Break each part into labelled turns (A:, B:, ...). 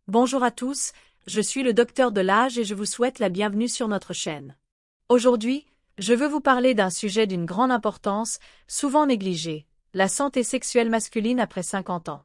A: Bonjour à tous, je suis le docteur Delage et je vous souhaite la bienvenue sur notre chaîne. Aujourd'hui, je veux vous parler d'un sujet d'une grande importance, souvent négligé, la santé sexuelle masculine après 50 ans.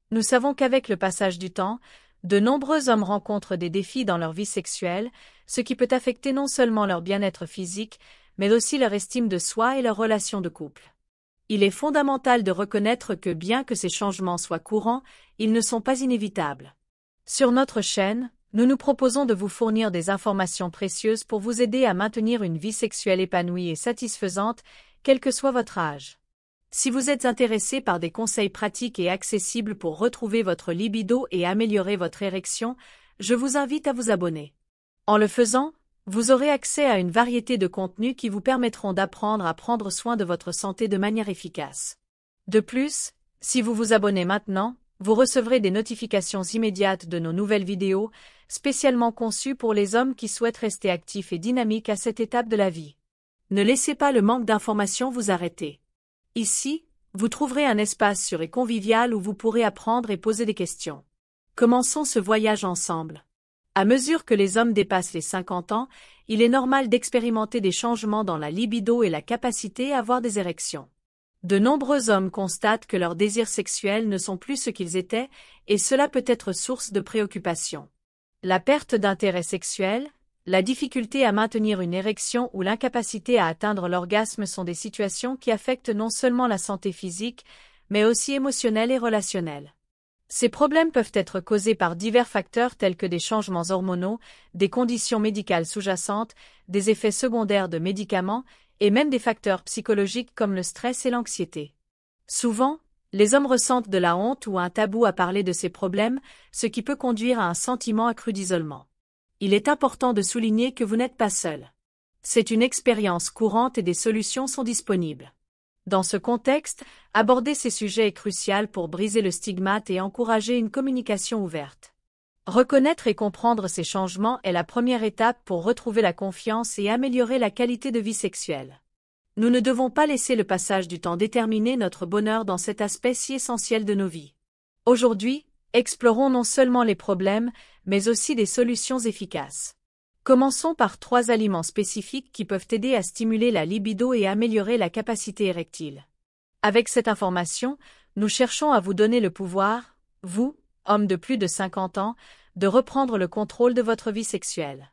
A: Nous savons qu'avec le passage du temps, de nombreux hommes rencontrent des défis dans leur vie sexuelle, ce qui peut affecter non seulement leur bien-être physique, mais aussi leur estime de soi et leur relation de couple. Il est fondamental de reconnaître que bien que ces changements soient courants, ils ne sont pas inévitables. Sur notre chaîne, nous nous proposons de vous fournir des informations précieuses pour vous aider à maintenir une vie sexuelle épanouie et satisfaisante, quel que soit votre âge. Si vous êtes intéressé par des conseils pratiques et accessibles pour retrouver votre libido et améliorer votre érection, je vous invite à vous abonner. En le faisant, vous aurez accès à une variété de contenus qui vous permettront d'apprendre à prendre soin de votre santé de manière efficace. De plus, si vous vous abonnez maintenant, vous recevrez des notifications immédiates de nos nouvelles vidéos, spécialement conçues pour les hommes qui souhaitent rester actifs et dynamiques à cette étape de la vie. Ne laissez pas le manque d'informations vous arrêter. Ici, vous trouverez un espace sûr et convivial où vous pourrez apprendre et poser des questions. Commençons ce voyage ensemble. À mesure que les hommes dépassent les 50 ans, il est normal d'expérimenter des changements dans la libido et la capacité à avoir des érections. De nombreux hommes constatent que leurs désirs sexuels ne sont plus ce qu'ils étaient, et cela peut être source de préoccupation. La perte d'intérêt sexuel, la difficulté à maintenir une érection ou l'incapacité à atteindre l'orgasme sont des situations qui affectent non seulement la santé physique, mais aussi émotionnelle et relationnelle. Ces problèmes peuvent être causés par divers facteurs tels que des changements hormonaux, des conditions médicales sous-jacentes, des effets secondaires de médicaments, et même des facteurs psychologiques comme le stress et l'anxiété. Souvent, les hommes ressentent de la honte ou un tabou à parler de ces problèmes, ce qui peut conduire à un sentiment accru d'isolement. Il est important de souligner que vous n'êtes pas seul. C'est une expérience courante et des solutions sont disponibles. Dans ce contexte, aborder ces sujets est crucial pour briser le stigmate et encourager une communication ouverte. Reconnaître et comprendre ces changements est la première étape pour retrouver la confiance et améliorer la qualité de vie sexuelle. Nous ne devons pas laisser le passage du temps déterminer notre bonheur dans cet aspect si essentiel de nos vies. Aujourd'hui, explorons non seulement les problèmes, mais aussi des solutions efficaces. Commençons par 3 aliments spécifiques qui peuvent aider à stimuler la libido et améliorer la capacité érectile. Avec cette information, nous cherchons à vous donner le pouvoir, vous, homme de plus de 50 ans, de reprendre le contrôle de votre vie sexuelle.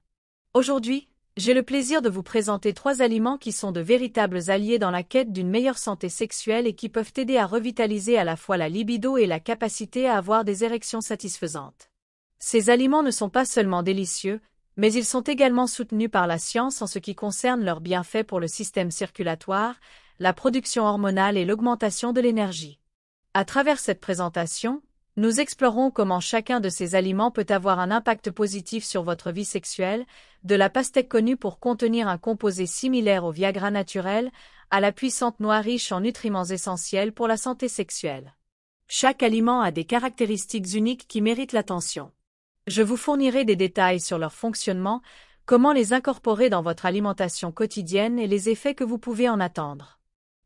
A: Aujourd'hui, j'ai le plaisir de vous présenter 3 aliments qui sont de véritables alliés dans la quête d'une meilleure santé sexuelle et qui peuvent aider à revitaliser à la fois la libido et la capacité à avoir des érections satisfaisantes. Ces aliments ne sont pas seulement délicieux, mais ils sont également soutenus par la science en ce qui concerne leurs bienfaits pour le système circulatoire, la production hormonale et l'augmentation de l'énergie. À travers cette présentation, nous explorons comment chacun de ces aliments peut avoir un impact positif sur votre vie sexuelle, de la pastèque connue pour contenir un composé similaire au Viagra naturel, à la puissante noix riche en nutriments essentiels pour la santé sexuelle. Chaque aliment a des caractéristiques uniques qui méritent l'attention. Je vous fournirai des détails sur leur fonctionnement, comment les incorporer dans votre alimentation quotidienne et les effets que vous pouvez en attendre.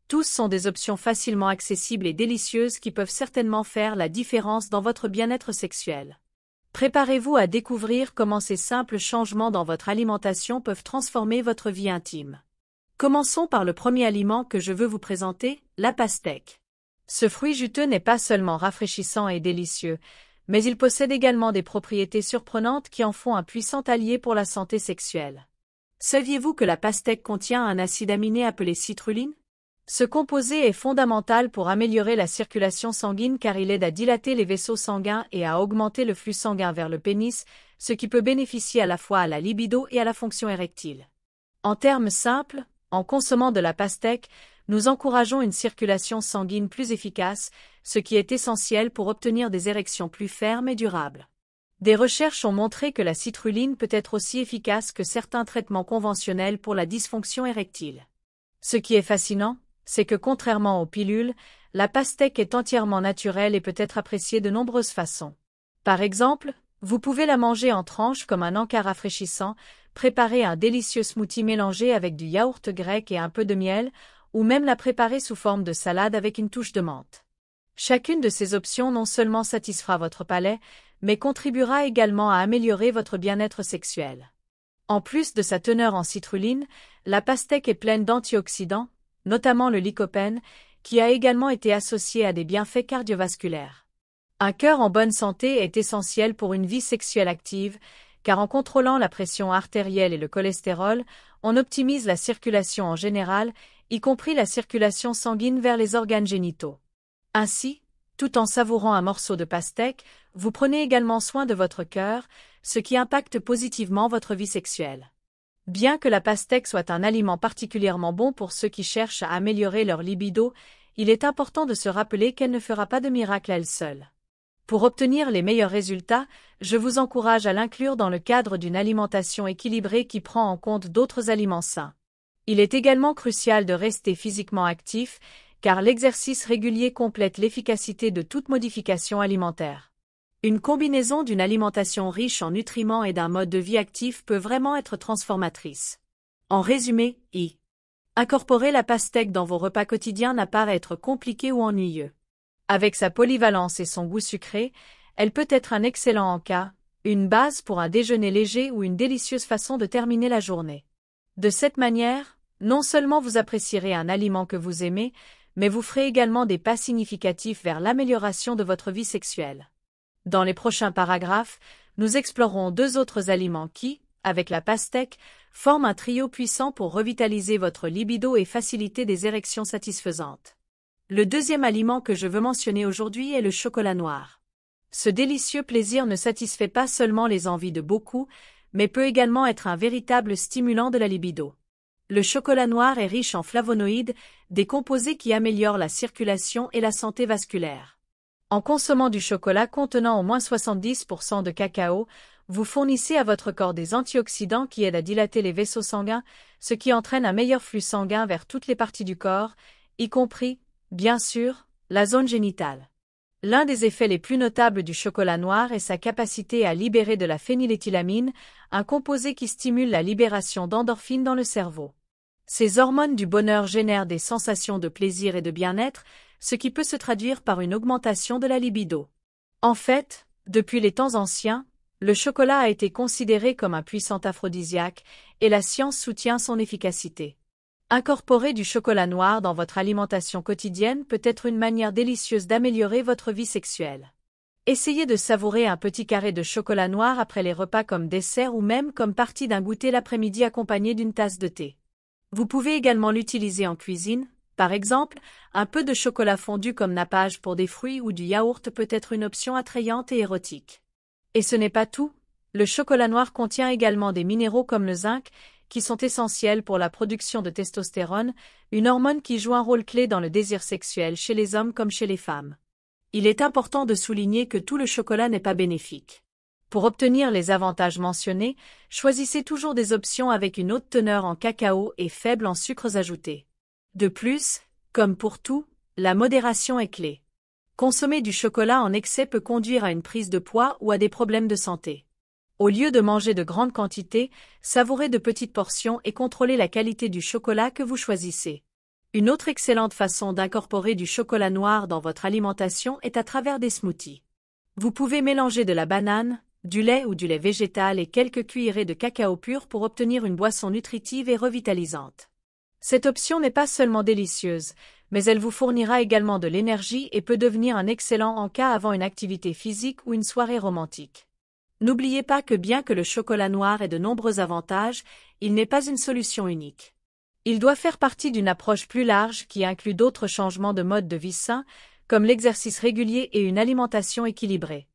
A: Tous sont des options facilement accessibles et délicieuses qui peuvent certainement faire la différence dans votre bien-être sexuel. Préparez-vous à découvrir comment ces simples changements dans votre alimentation peuvent transformer votre vie intime. Commençons par le premier aliment que je veux vous présenter, la pastèque. Ce fruit juteux n'est pas seulement rafraîchissant et délicieux, mais il possède également des propriétés surprenantes qui en font un puissant allié pour la santé sexuelle. Saviez-vous que la pastèque contient un acide aminé appelé citrulline? Ce composé est fondamental pour améliorer la circulation sanguine car il aide à dilater les vaisseaux sanguins et à augmenter le flux sanguin vers le pénis, ce qui peut bénéficier à la fois à la libido et à la fonction érectile. En termes simples, en consommant de la pastèque, nous encourageons une circulation sanguine plus efficace, ce qui est essentiel pour obtenir des érections plus fermes et durables. Des recherches ont montré que la citrulline peut être aussi efficace que certains traitements conventionnels pour la dysfonction érectile. Ce qui est fascinant, c'est que contrairement aux pilules, la pastèque est entièrement naturelle et peut être appréciée de nombreuses façons. Par exemple, vous pouvez la manger en tranches comme un encas rafraîchissant, préparer un délicieux smoothie mélangé avec du yaourt grec et un peu de miel, ou même la préparer sous forme de salade avec une touche de menthe. Chacune de ces options non seulement satisfera votre palais, mais contribuera également à améliorer votre bien-être sexuel. En plus de sa teneur en citrulline, la pastèque est pleine d'antioxydants, notamment le lycopène, qui a également été associé à des bienfaits cardiovasculaires. Un cœur en bonne santé est essentiel pour une vie sexuelle active, car en contrôlant la pression artérielle et le cholestérol, on optimise la circulation en général, y compris la circulation sanguine vers les organes génitaux. Ainsi, tout en savourant un morceau de pastèque, vous prenez également soin de votre cœur, ce qui impacte positivement votre vie sexuelle. Bien que la pastèque soit un aliment particulièrement bon pour ceux qui cherchent à améliorer leur libido, il est important de se rappeler qu'elle ne fera pas de miracle à elle seule. Pour obtenir les meilleurs résultats, je vous encourage à l'inclure dans le cadre d'une alimentation équilibrée qui prend en compte d'autres aliments sains. Il est également crucial de rester physiquement actif, car l'exercice régulier complète l'efficacité de toute modification alimentaire. Une combinaison d'une alimentation riche en nutriments et d'un mode de vie actif peut vraiment être transformatrice. En résumé, incorporer la pastèque dans vos repas quotidiens n'a pas à être compliqué ou ennuyeux. Avec sa polyvalence et son goût sucré, elle peut être un excellent encas, une base pour un déjeuner léger ou une délicieuse façon de terminer la journée. De cette manière, non seulement vous apprécierez un aliment que vous aimez, mais vous ferez également des pas significatifs vers l'amélioration de votre vie sexuelle. Dans les prochains paragraphes, nous explorerons 2 autres aliments qui, avec la pastèque, forment un trio puissant pour revitaliser votre libido et faciliter des érections satisfaisantes. Le deuxième aliment que je veux mentionner aujourd'hui est le chocolat noir. Ce délicieux plaisir ne satisfait pas seulement les envies de beaucoup, mais peut également être un véritable stimulant de la libido. Le chocolat noir est riche en flavonoïdes, des composés qui améliorent la circulation et la santé vasculaire. En consommant du chocolat contenant au moins 70% de cacao, vous fournissez à votre corps des antioxydants qui aident à dilater les vaisseaux sanguins, ce qui entraîne un meilleur flux sanguin vers toutes les parties du corps, y compris, bien sûr, la zone génitale. L'un des effets les plus notables du chocolat noir est sa capacité à libérer de la phényléthylamine, un composé qui stimule la libération d'endorphines dans le cerveau. Ces hormones du bonheur génèrent des sensations de plaisir et de bien-être, ce qui peut se traduire par une augmentation de la libido. En fait, depuis les temps anciens, le chocolat a été considéré comme un puissant aphrodisiaque, et la science soutient son efficacité. Incorporer du chocolat noir dans votre alimentation quotidienne peut être une manière délicieuse d'améliorer votre vie sexuelle. Essayez de savourer un petit carré de chocolat noir après les repas comme dessert ou même comme partie d'un goûter l'après-midi accompagné d'une tasse de thé. Vous pouvez également l'utiliser en cuisine, par exemple, un peu de chocolat fondu comme nappage pour des fruits ou du yaourt peut être une option attrayante et érotique. Et ce n'est pas tout, le chocolat noir contient également des minéraux comme le zinc, qui sont essentiels pour la production de testostérone, une hormone qui joue un rôle clé dans le désir sexuel chez les hommes comme chez les femmes. Il est important de souligner que tout le chocolat n'est pas bénéfique. Pour obtenir les avantages mentionnés, choisissez toujours des options avec une haute teneur en cacao et faible en sucres ajoutés. De plus, comme pour tout, la modération est clé. Consommer du chocolat en excès peut conduire à une prise de poids ou à des problèmes de santé. Au lieu de manger de grandes quantités, savourez de petites portions et contrôlez la qualité du chocolat que vous choisissez. Une autre excellente façon d'incorporer du chocolat noir dans votre alimentation est à travers des smoothies. Vous pouvez mélanger de la banane, du lait ou du lait végétal et quelques cuillerées de cacao pur pour obtenir une boisson nutritive et revitalisante. Cette option n'est pas seulement délicieuse, mais elle vous fournira également de l'énergie et peut devenir un excellent encas avant une activité physique ou une soirée romantique. N'oubliez pas que bien que le chocolat noir ait de nombreux avantages, il n'est pas une solution unique. Il doit faire partie d'une approche plus large qui inclut d'autres changements de mode de vie sain, comme l'exercice régulier et une alimentation équilibrée.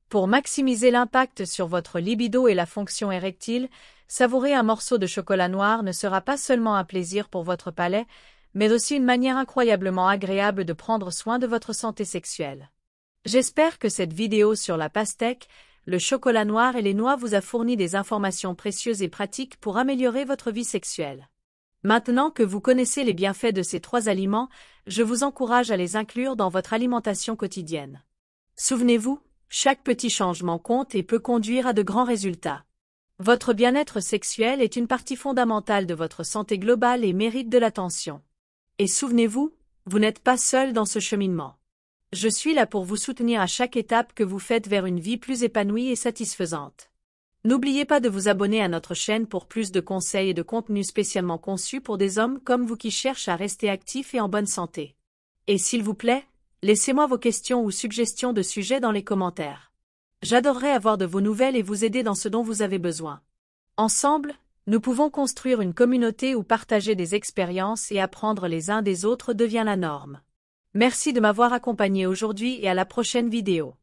A: Pour maximiser l'impact sur votre libido et la fonction érectile, savourer un morceau de chocolat noir ne sera pas seulement un plaisir pour votre palais, mais aussi une manière incroyablement agréable de prendre soin de votre santé sexuelle. J'espère que cette vidéo sur la pastèque, le chocolat noir et les noix vous a fourni des informations précieuses et pratiques pour améliorer votre vie sexuelle. Maintenant que vous connaissez les bienfaits de ces 3 aliments, je vous encourage à les inclure dans votre alimentation quotidienne. Souvenez-vous, chaque petit changement compte et peut conduire à de grands résultats. Votre bien-être sexuel est une partie fondamentale de votre santé globale et mérite de l'attention. Et souvenez-vous, vous n'êtes pas seul dans ce cheminement. Je suis là pour vous soutenir à chaque étape que vous faites vers une vie plus épanouie et satisfaisante. N'oubliez pas de vous abonner à notre chaîne pour plus de conseils et de contenus spécialement conçus pour des hommes comme vous qui cherchent à rester actifs et en bonne santé. Et s'il vous plaît, laissez-moi vos questions ou suggestions de sujets dans les commentaires. J'adorerais avoir de vos nouvelles et vous aider dans ce dont vous avez besoin. Ensemble, nous pouvons construire une communauté où partager des expériences et apprendre les uns des autres devient la norme. Merci de m'avoir accompagné aujourd'hui et à la prochaine vidéo.